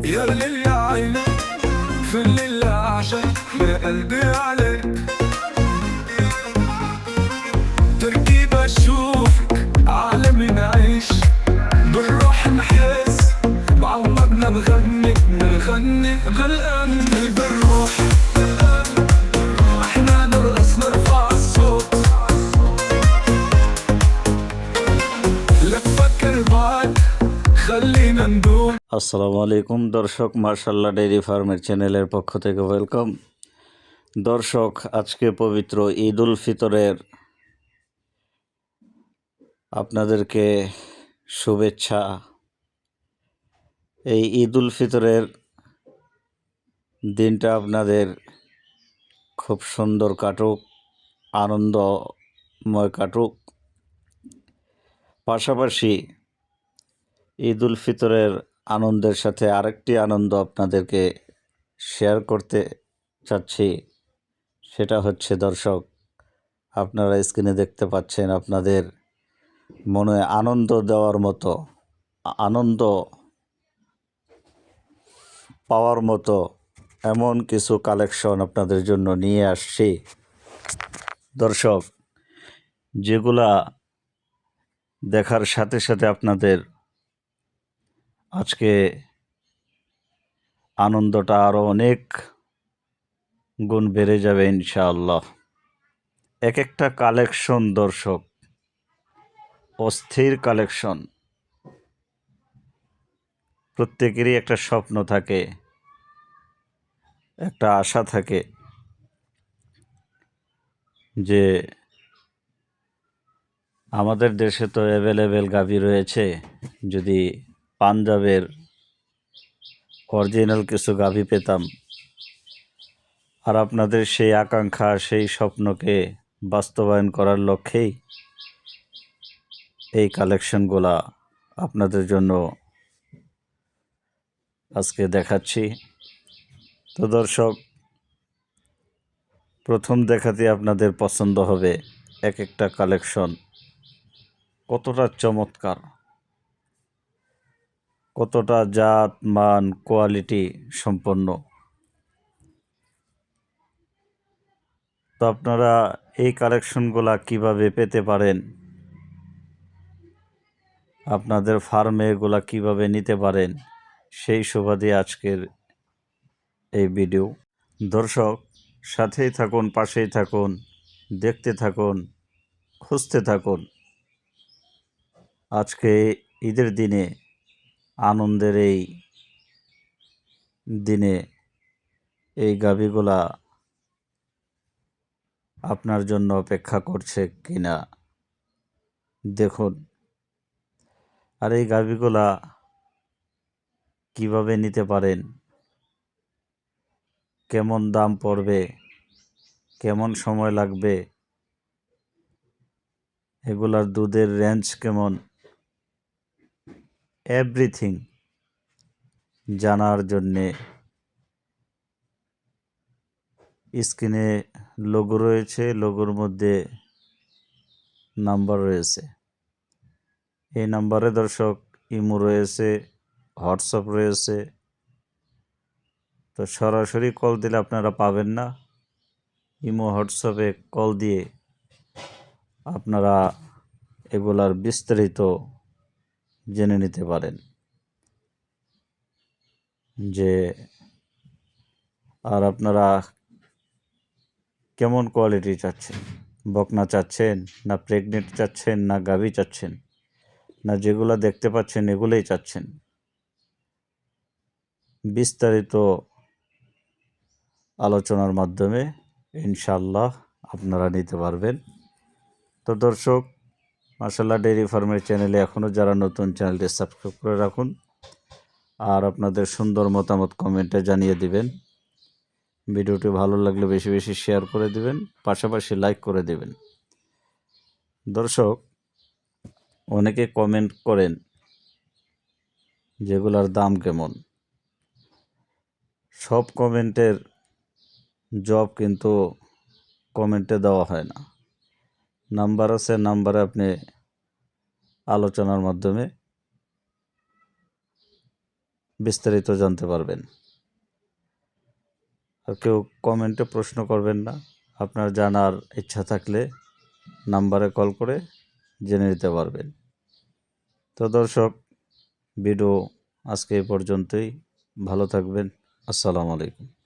يا ليل يا عين في الليل أعشق يا قلبي عليك، تركيبة أشوفك عالمي نعيش بالروح نحس بعمرنا بغني غلقان بالروح، احنا نرقص نرفع الصوت لا تفكر بعد خلينا ندوم। আসসালামু আলাইকুম দর্শক, মার্শাল্লাহ ডেইরি ফার্মের চ্যানেলের পক্ষ থেকে ওয়েলকাম। দর্শক, আজকে পবিত্র ঈদ উল ফিতরের আপনাদেরকে শুভেচ্ছা। এই ঈদ উল ফিতরের দিনটা আপনাদের খুব সুন্দর কাটুক, আনন্দময় কাটুক। পাশাপাশি ঈদ উল ফিতরের আনন্দের সাথে আরেকটি আনন্দ আপনাদেরকে শেয়ার করতে চাচ্ছি। সেটা হচ্ছে দর্শক, আপনারা স্ক্রিনে দেখতে পাচ্ছেন আপনাদের মনে আনন্দ দেওয়ার মতো, আনন্দ পাওয়ার মতো এমন কিছু কালেকশন আপনাদের জন্য নিয়ে আসছি দর্শক, যেগুলা দেখার সাথে সাথে আপনাদের আজকে আনন্দটা আরও অনেক গুণ বেড়ে যাবে ইনশাআল্লাহ। এক একটা কালেকশন দর্শক অস্থির কালেকশন। প্রত্যেকেরই একটা স্বপ্ন থাকে, একটা আশা থাকে যে আমাদের দেশে তো অ্যাভেলেবেল গাভী রয়েছে, যদি পাঞ্জাবের অরিজিনাল কিছু গাভী পেতাম। আর আপনাদের সেই আকাঙ্ক্ষা, সেই স্বপ্নকে বাস্তবায়ন করার লক্ষ্যেই এই কালেকশনগুলা আপনাদের জন্য আজকে দেখাচ্ছি। তো দর্শক, প্রথম দেখাতে আপনাদের পছন্দ হবে এক একটা কালেকশন কতটা চমৎকার, কতটা জাত মান কোয়ালিটি সম্পন্ন। তো আপনারা এই কালেকশনগুলা কিভাবে পেতে পারেন, আপনাদের ফার্মে এগুলা কিভাবে নিতে পারেন, সেই সুবাদে আজকের এই ভিডিও। দর্শক, সাথেই থাকুন, পাশেই থাকুন, দেখতে থাকুন, খুঁজতে থাকুন। আজকে ঈদের দিনে, আনন্দের এই দিনে এই গাভীগুলা আপনার জন্য অপেক্ষা করছে কিনা দেখুন। আর এই গাভীগুলা কিভাবে নিতে পারেন, কেমন দাম পড়বে, কেমন সময় লাগবে, এগুলার দুধের রেঞ্জ কেমন, এভরিথিং জানার জন্যে স্ক্রিনে লোগো রয়েছে, লোগোর মধ্যে নাম্বার রয়েছে। এই নাম্বারে দর্শক ইমো রয়েছে, হোয়াটসঅ্যাপ রয়েছে। তো সরাসরি কল দিলে আপনারা পাবেন না, ইমো হোয়াটসঅ্যাপে কল দিয়ে আপনারা এগুলার বিস্তারিত জেনে নিতে পারেন যে আর আপনারা কেমন কোয়ালিটি চাচ্ছেন, বকনা চাচ্ছেন না প্রেগনেন্ট চাচ্ছেন না গাভী চাচ্ছেন না যেগুলো দেখতে পাচ্ছেন এগুলোই চাচ্ছেন, বিস্তারিত আলোচনার মাধ্যমে ইনশাআল্লাহ আপনারা নিতে পারবেন। তো দর্শক, মার্শাল্লাহ ডেইরি ফার্মের চ্যানেলে এখনও যারা নতুন, চ্যানেলটি সাবস্ক্রাইব করে রাখুন। আর আপনাদের সুন্দর মতামত কমেন্টে জানিয়ে দিবেন। ভিডিওটি ভালো লাগলে বেশি বেশি শেয়ার করে দিবেন, পাশাপাশি লাইক করে দিবেন। দর্শক, অনেকে কমেন্ট করেন যেগুলার দাম কেমন। সব কমেন্টের জবাব কিন্তু কমেন্টে দেওয়া হয় না। নাম্বার আছে, নাম্বারে আপনি আলোচনার মাধ্যমে বিস্তারিত জানতে পারবেন। আর কেউ কমেন্টে প্রশ্ন করবেন না, আপনার জানার ইচ্ছা থাকলে নাম্বারে কল করে জেনে নিতে পারবেন। তো দর্শক, ভিডিও আজকে এই পর্যন্তই। ভালো থাকবেন। আসসালামু আলাইকুম।